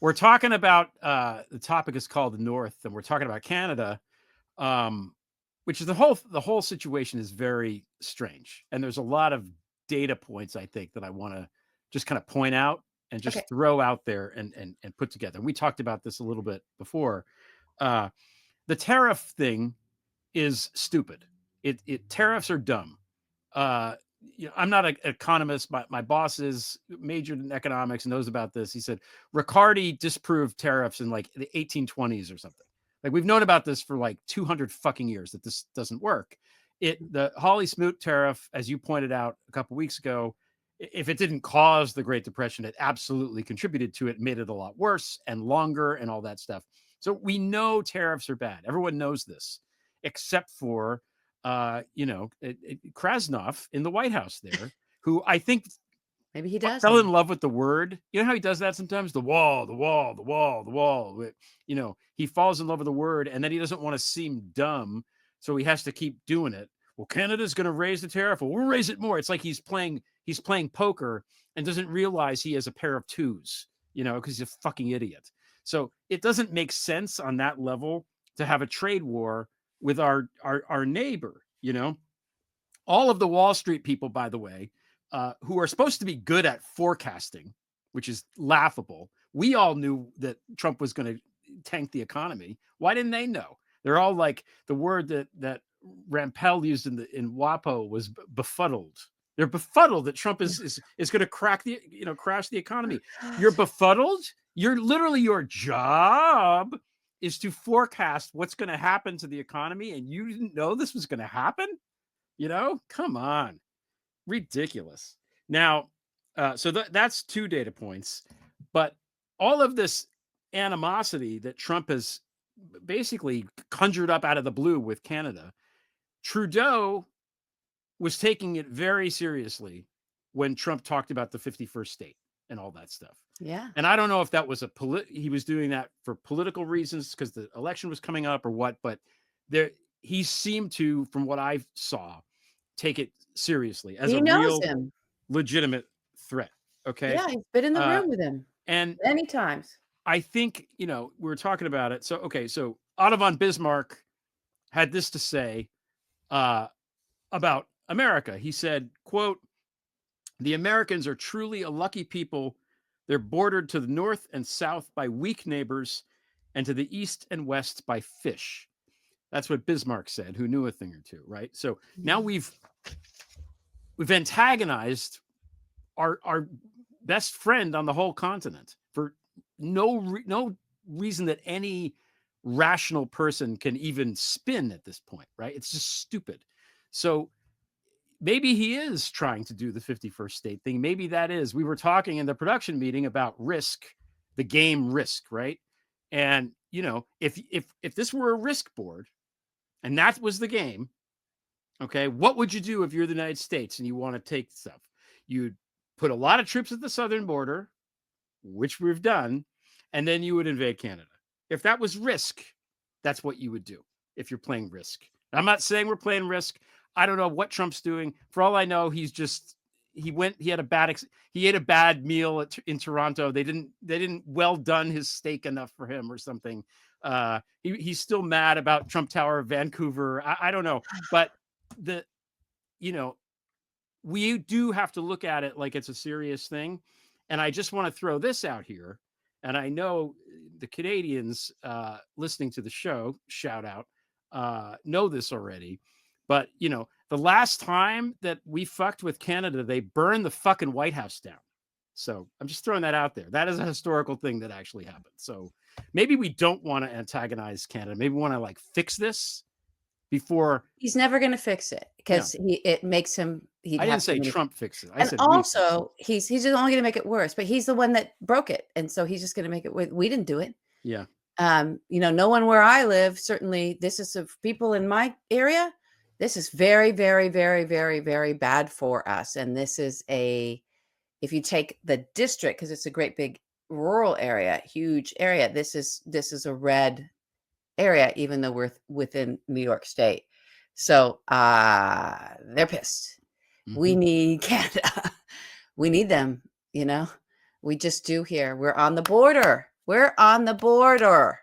we're talking about the topic is called the North, and we're talking about Canada, which is the whole situation is very strange, and there's a lot of data points I think that I want to just kind of point out and Okay. just throw out there and put together. And we talked about this a little bit before. Uh, the tariff thing is stupid. It tariffs are dumb. Uh, I'm not an economist. My boss is majored in economics and knows about this. He said Riccardi disproved tariffs in like the 1820s or something. Like we've known about this for like 200 fucking years that this doesn't work. The Hawley Smoot tariff, as you pointed out a couple weeks ago, if it didn't cause the Great Depression, it absolutely contributed to it, made it a lot worse and longer and all that stuff. So we know tariffs are bad. Everyone knows this, except for Krasnov in the White House there, who I think Maybe he fell in doesn't. love with the word. You know how he does that sometimes? The wall, the wall, the wall, the wall. He falls in love with the word and then he doesn't want to seem dumb. So he has to keep doing it. Well, Canada's going to raise the tariff. Well, we'll raise it more. It's like he's playing poker and doesn't realize he has a pair of twos, because he's a fucking idiot. So it doesn't make sense on that level to have a trade war with our neighbor, all of the Wall Street people, by the way, who are supposed to be good at forecasting, which is laughable. We all knew that Trump was going to tank the economy. Why didn't they know? They're all like the word that Rampell used in WAPO was befuddled. They're befuddled that Trump is going to crash the economy. You're befuddled. You're literally, your job is to forecast what's going to happen to the economy, and you didn't know this was going to happen. Come on, ridiculous. Now, so that's 2 data points, but all of this animosity that Trump has basically conjured up out of the blue with Canada, Trudeau was taking it very seriously when Trump talked about the 51st state and all that stuff. Yeah. And I don't know if that was he was doing that for political reasons because the election was coming up or what, but he seemed to, from what I saw, take it seriously as He a knows real him. legitimate threat. Okay. Yeah, he's been in the room with him And many times. I think, we were talking about it. So Otto von Bismarck had this to say about America. He said, quote, "The Americans are truly a lucky people. They're bordered to the north and south by weak neighbors and to the east and west by fish." That's what Bismarck said, who knew a thing or two, right? So now we've antagonized our best friend on the whole continent for no reason that any rational person can even spin at this point, right? It's just stupid. So maybe he is trying to do the 51st state thing. Maybe that is. We were talking in the production meeting about Risk, the game Risk, right? And if this were a Risk board and that was the game, okay, what would you do if you're the United States and you want to take stuff? You'd put a lot of troops at the southern border, which we've done, and then you would invade Canada. If that was Risk, that's what you would do if you're playing Risk. I'm not saying we're playing Risk. I don't know what Trump's doing. For all I know, he had a bad meal in Toronto. They didn't well done his steak enough for him or something. He's still mad about Trump Tower, Vancouver. I don't know, but we do have to look at it like it's a serious thing. And I just want to throw this out here. And I know the Canadians listening to the show, shout out, know this already. But, the last time that we fucked with Canada, they burned the fucking White House down. So I'm just throwing that out there. That is a historical thing that actually happened. So maybe we don't want to antagonize Canada. Maybe we want to fix this before. He's never going to fix it because it makes him. I didn't say Trump fixed it. I and said also he's just only going to make it worse. But he's the one that broke it, and so he's just going to make it. We didn't do it. Yeah. No one where I live. Certainly, this is of people in my area. This is very, very, very, very, very bad for us. And this is if you take the district, because it's a great big rural area, huge area. This is a red area, even though we're within New York State. So they're pissed. Mm-hmm. We need Canada. We need them, we just do here. We're on the border. We're on the border.